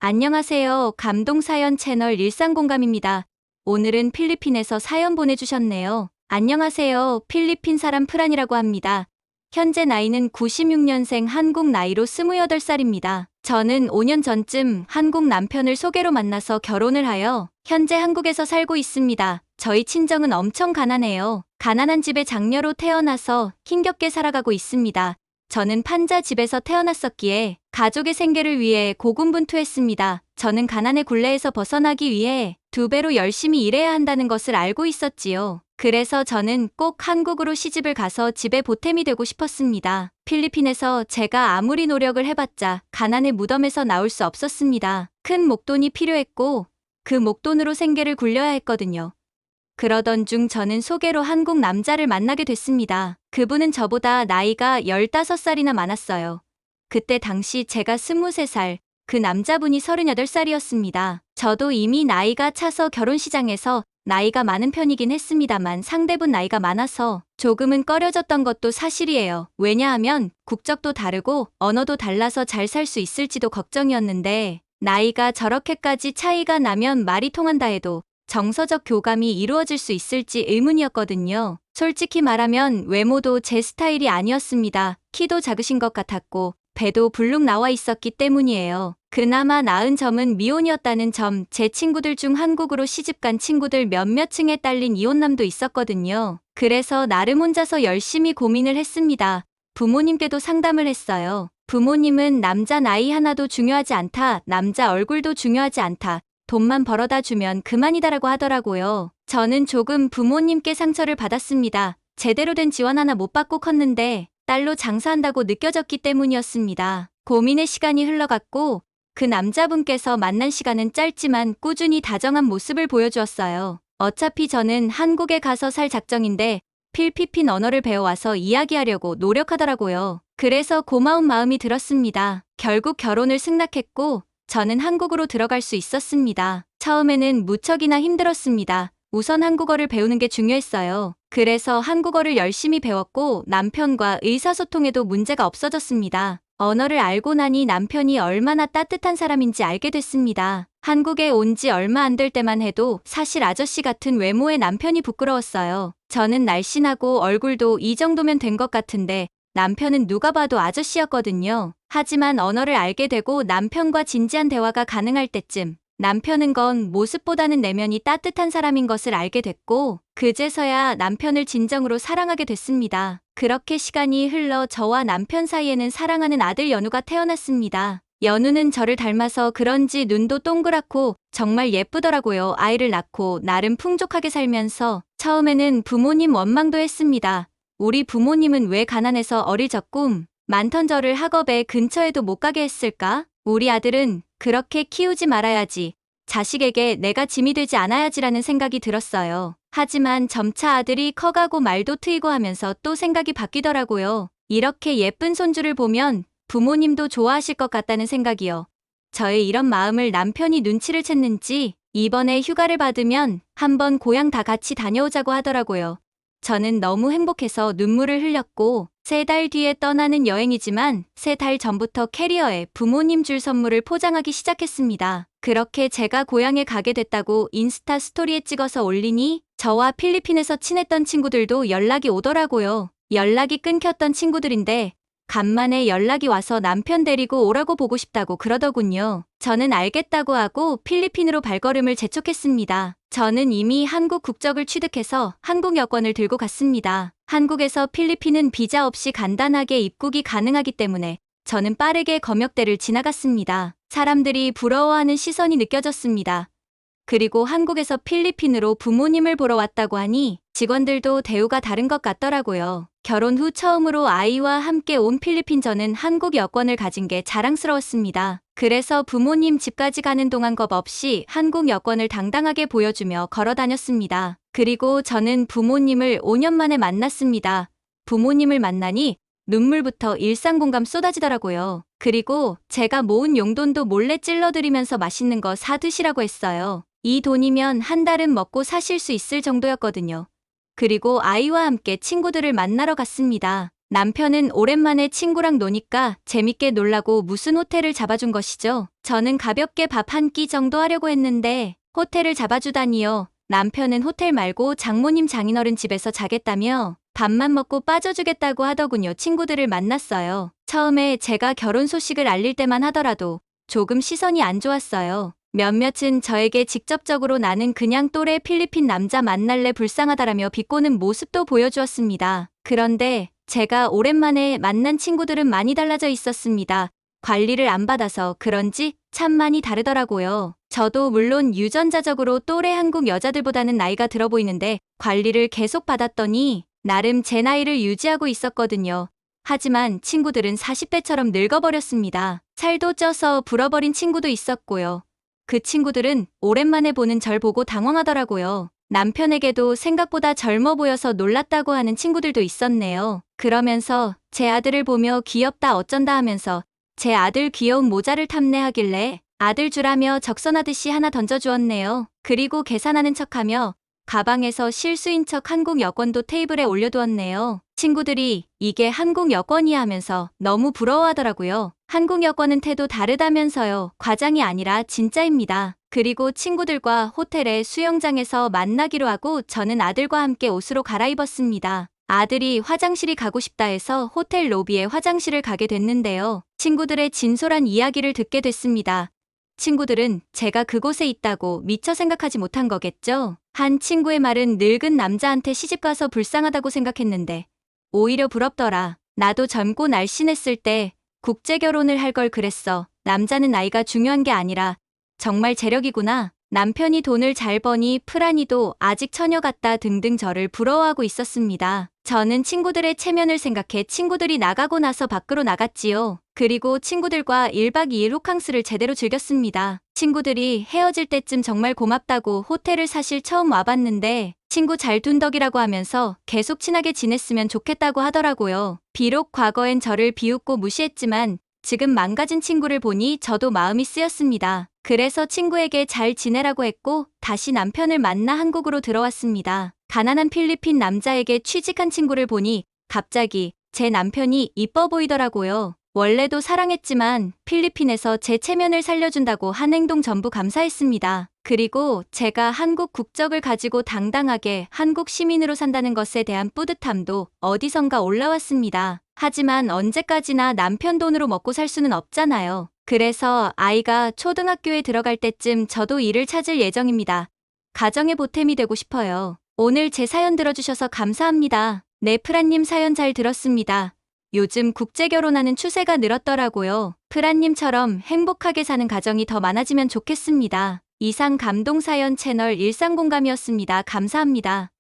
안녕하세요. 감동사연 채널 일상공감입니다. 오늘은 필리핀에서 사연 보내주셨네요. 안녕하세요. 필리핀 사람 프란이라고 합니다. 현재 나이는 96년생 한국 나이로 28살입니다. 저는 5년 전쯤 한국 남편을 소개로 만나서 결혼을 하여 현재 한국에서 살고 있습니다. 저희 친정은 엄청 가난해요. 가난한 집에 장녀로 태어나서 힘겹게 살아가고 있습니다. 저는 판자 집에서 태어났었기에 가족의 생계를 위해 고군분투했습니다. 저는 가난의 굴레에서 벗어나기 위해 2배로 열심히 일해야 한다는 것을 알고 있었지요. 그래서 저는 꼭 한국으로 시집을 가서 집에 보탬이 되고 싶었습니다. 필리핀에서 제가 아무리 노력을 해봤자 가난의 무덤에서 나올 수 없었습니다. 큰 목돈이 필요했고 그 목돈으로 생계를 굴려야 했거든요. 그러던 중 저는 소개로 한국 남자를 만나게 됐습니다. 그분은 저보다 나이가 15살이나 많았어요. 그때 당시 제가 23살, 그 남자분이 38살이었습니다. 저도 이미 나이가 차서 결혼 시장에서 나이가 많은 편이긴 했습니다만 상대분 나이가 많아서 조금은 꺼려졌던 것도 사실이에요. 왜냐하면 국적도 다르고 언어도 달라서 잘 살 수 있을지도 걱정이었는데 나이가 저렇게까지 차이가 나면 말이 통한다 해도 정서적 교감이 이루어질 수 있을지 의문이었거든요. 솔직히 말하면 외모도 제 스타일이 아니었습니다. 키도 작으신 것 같았고 배도 불룩 나와 있었기 때문이에요. 그나마 나은 점은 미혼이었다는 점, 제 친구들 중 한국으로 시집간 친구들 몇몇 층에 딸린 이혼남도 있었거든요. 그래서 나름 혼자서 열심히 고민을 했습니다. 부모님께도 상담을 했어요. 부모님은 남자 나이 하나도 중요하지 않다, 남자 얼굴도 중요하지 않다, 돈만 벌어다 주면 그만이다라고 하더라고요. 저는 조금 부모님께 상처를 받았습니다. 제대로 된 지원 하나 못 받고 컸는데 딸로 장사한다고 느껴졌기 때문이었습니다. 고민의 시간이 흘러갔고 그 남자분께서 만난 시간은 짧지만 꾸준히 다정한 모습을 보여주었어요. 어차피 저는 한국에 가서 살 작정인데 필리핀 언어를 배워와서 이야기하려고 노력하더라고요. 그래서 고마운 마음이 들었습니다. 결국 결혼을 승낙했고 저는 한국으로 들어갈 수 있었습니다. 처음에는 무척이나 힘들었습니다. 우선 한국어를 배우는 게 중요했어요. 그래서 한국어를 열심히 배웠고 남편과 의사소통에도 문제가 없어졌습니다. 언어를 알고 나니 남편이 얼마나 따뜻한 사람인지 알게 됐습니다. 한국에 온 지 얼마 안 될 때만 해도 사실 아저씨 같은 외모의 남편이 부끄러웠어요. 저는 날씬하고 얼굴도 이 정도면 된 것 같은데 남편은 누가 봐도 아저씨였거든요. 하지만 언어를 알게 되고 남편과 진지한 대화가 가능할 때쯤 남편은 건 모습보다는 내면이 따뜻한 사람인 것을 알게 됐고 그제서야 남편을 진정으로 사랑하게 됐습니다. 그렇게 시간이 흘러 저와 남편 사이에는 사랑하는 아들 연우가 태어났습니다. 연우는 저를 닮아서 그런지 눈도 동그랗고 정말 예쁘더라고요. 아이를 낳고 나름 풍족하게 살면서 처음에는 부모님 원망도 했습니다. 우리 부모님은 왜 가난해서 어릴 적 꿈 많던 저를 학업에 근처에도 못 가게 했을까? 우리 아들은 그렇게 키우지 말아야지. 자식에게 내가 짐이 되지 않아야지라는 생각이 들었어요. 하지만 점차 아들이 커가고 말도 트이고 하면서 또 생각이 바뀌더라고요. 이렇게 예쁜 손주를 보면 부모님도 좋아하실 것 같다는 생각이요. 저의 이런 마음을 남편이 눈치를 챘는지 이번에 휴가를 받으면 한번 고향 다 같이 다녀오자고 하더라고요. 저는 너무 행복해서 눈물을 흘렸고 3달 뒤에 떠나는 여행이지만 3달 전부터 캐리어에 부모님 줄 선물을 포장하기 시작했습니다. 그렇게 제가 고향에 가게 됐다고 인스타 스토리에 찍어서 올리니 저와 필리핀에서 친했던 친구들도 연락이 오더라고요. 연락이 끊겼던 친구들인데 간만에 연락이 와서 남편 데리고 오라고 보고 싶다고 그러더군요. 저는 알겠다고 하고 필리핀으로 발걸음을 재촉했습니다. 저는 이미 한국 국적을 취득해서 한국 여권을 들고 갔습니다. 한국에서 필리핀은 비자 없이 간단하게 입국이 가능하기 때문에 저는 빠르게 검역대를 지나갔습니다. 사람들이 부러워하는 시선이 느껴졌습니다. 그리고 한국에서 필리핀으로 부모님을 보러 왔다고 하니 직원들도 대우가 다른 것 같더라고요. 결혼 후 처음으로 아이와 함께 온 필리핀. 저는 한국 여권을 가진 게 자랑스러웠습니다. 그래서 부모님 집까지 가는 동안 겁 없이 한국 여권을 당당하게 보여주며 걸어 다녔습니다. 그리고 저는 부모님을 5년 만에 만났습니다. 부모님을 만나니 눈물부터 일상공감 쏟아지더라고요. 그리고 제가 모은 용돈도 몰래 찔러드리면서 맛있는 거 사드시라고 했어요. 이 돈이면 한 달은 먹고 사실 수 있을 정도였거든요. 그리고 아이와 함께 친구들을 만나러 갔습니다. 남편은 오랜만에 친구랑 노니까 재밌게 놀라고 무슨 호텔을 잡아준 것이죠. 저는 가볍게 밥 한 끼 정도 하려고 했는데 호텔을 잡아주다니요. 남편은 호텔 말고 장모님 장인어른 집에서 자겠다며 밥만 먹고 빠져주겠다고 하더군요. 친구들을 만났어요. 처음에 제가 결혼 소식을 알릴 때만 하더라도 조금 시선이 안 좋았어요. 몇몇은 저에게 직접적으로 나는 그냥 또래 필리핀 남자 만날래 불쌍하다라며 비꼬는 모습도 보여주었습니다. 그런데 제가 오랜만에 만난 친구들은 많이 달라져 있었습니다. 관리를 안 받아서 그런지 참 많이 다르더라고요. 저도 물론 유전자적으로 또래 한국 여자들보다는 나이가 들어 보이는데 관리를 계속 받았더니 나름 제 나이를 유지하고 있었거든요. 하지만 친구들은 40대처럼 늙어버렸습니다. 살도 쪄서 불어버린 친구도 있었고요. 그 친구들은 오랜만에 보는 절 보고 당황하더라고요. 남편에게도 생각보다 젊어 보여서 놀랐다고 하는 친구들도 있었네요. 그러면서 제 아들을 보며 귀엽다 어쩐다 하면서 제 아들 귀여운 모자를 탐내하길래 아들 주라며 적선하듯이 하나 던져주었네요. 그리고 계산하는 척하며 가방에서 실수인 척 한국 여권도 테이블에 올려두었네요. 친구들이 이게 한국 여권이야 하면서 너무 부러워하더라고요. 한국 여권은 태도 다르다면서요. 과장이 아니라 진짜입니다. 그리고 친구들과 호텔의 수영장에서 만나기로 하고 저는 아들과 함께 옷으로 갈아입었습니다. 아들이 화장실이 가고 싶다 해서 호텔 로비에 화장실을 가게 됐는데요. 친구들의 진솔한 이야기를 듣게 됐습니다. 친구들은 제가 그곳에 있다고 미처 생각하지 못한 거겠죠? 한 친구의 말은 늙은 남자한테 시집가서 불쌍하다고 생각했는데 오히려 부럽더라. 나도 젊고 날씬했을 때 국제 결혼을 할 걸 그랬어. 남자는 나이가 중요한 게 아니라 정말 재력이구나. 남편이 돈을 잘 버니 프라니도 아직 처녀 같다 등등 저를 부러워하고 있었습니다. 저는 친구들의 체면을 생각해 친구들이 나가고 나서 밖으로 나갔지요. 그리고 친구들과 1박 2일 호캉스를 제대로 즐겼습니다. 친구들이 헤어질 때쯤 정말 고맙다고 호텔을 사실 처음 와봤는데 친구 잘 둔 덕이라고 하면서 계속 친하게 지냈으면 좋겠다고 하더라고요. 비록 과거엔 저를 비웃고 무시했지만 지금 망가진 친구를 보니 저도 마음이 쓰였습니다. 그래서 친구에게 잘 지내라고 했고 다시 남편을 만나 한국으로 들어왔습니다. 가난한 필리핀 남자에게 취직한 친구를 보니 갑자기 제 남편이 이뻐 보이더라고요. 원래도 사랑했지만 필리핀에서 제 체면을 살려준다고 한 행동 전부 감사했습니다. 그리고 제가 한국 국적을 가지고 당당하게 한국 시민으로 산다는 것에 대한 뿌듯함도 어디선가 올라왔습니다. 하지만 언제까지나 남편 돈으로 먹고 살 수는 없잖아요. 그래서 아이가 초등학교에 들어갈 때쯤 저도 일을 찾을 예정입니다. 가정의 보탬이 되고 싶어요. 오늘 제 사연 들어주셔서 감사합니다. 네, 프란님 사연 잘 들었습니다. 요즘 국제 결혼하는 추세가 늘었더라고요. 프란님처럼 행복하게 사는 가정이 더 많아지면 좋겠습니다. 이상 감동사연 채널 일상공감이었습니다. 감사합니다.